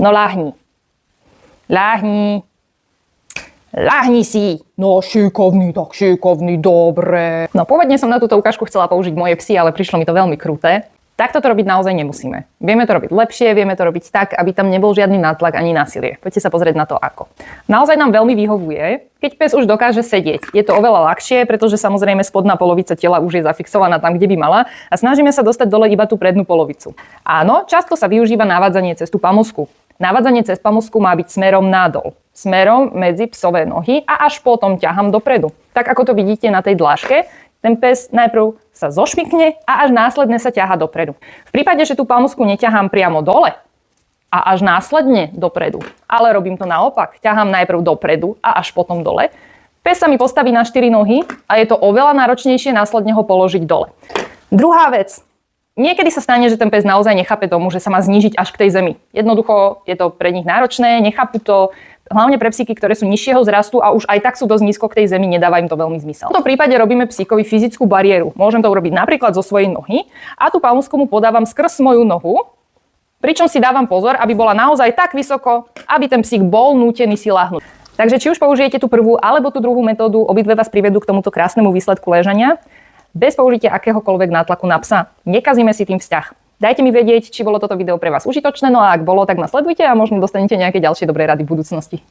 No ľahni. Ľahni. Ľahni si. No šikovný, tak šikovný, dobre. No pôvodne som na túto ukážku chcela použiť moje psy, ale prišlo mi to veľmi kruté. Takto to robiť naozaj nemusíme. Vieme to robiť lepšie, vieme to robiť tak, aby tam nebol žiadny nátlak ani násilie. Poďte sa pozrieť na to ako. Naozaj nám veľmi vyhovuje, keď pes už dokáže sedieť. Je to oveľa ľahšie, pretože samozrejme spodná polovica tela už je zafixovaná tam, kde by mala a snažíme sa dostať dole iba tú prednú polovicu. Áno, často sa využíva navádzanie cez tú pamosku. Navádzanie cez pamosku má byť smerom nadol. Smerom medzi psové nohy a až potom ťahám dopredu. Tak ako to vidíte na tej dlažke, ten pes najprv sa zošmykne a až následne sa ťahá dopredu. V prípade, že tú pamosku neťahám priamo dole a až následne dopredu, ale robím to naopak, ťahám najprv dopredu a až potom dole, pes sa mi postaví na 4 nohy a je to oveľa náročnejšie následne ho položiť dole. Druhá vec. Niekedy sa stane, že ten pes naozaj nechápe tomu, že sa má znížiť až k tej zemi. Jednoducho je to pre nich náročné, nechápu to. Hlavne pre psíky, ktoré sú nižšieho vzrastu a už aj tak sú dosť nízko k tej zemi, nedáva im to veľmi zmysel. V tomto prípade robíme psíkovi fyzickú bariéru. Môžem to urobiť napríklad zo svojej nohy a tú pamosku mu podávam skrz moju nohu, pričom si dávam pozor, aby bola naozaj tak vysoko, aby ten psík bol nútený si ľahnúť. Takže či už použijete tú prvú alebo tú druhú metódu, obidve vás privedú k tomuto krásnemu výsledku ležania, bez použitia akéhokoľvek nátlaku na psa. Nekazíme si tým vzťah. Dajte mi vedieť, či bolo toto video pre vás užitočné, no a ak bolo, tak ma sledujte a možno dostanete nejaké ďalšie dobré rady v budúcnosti.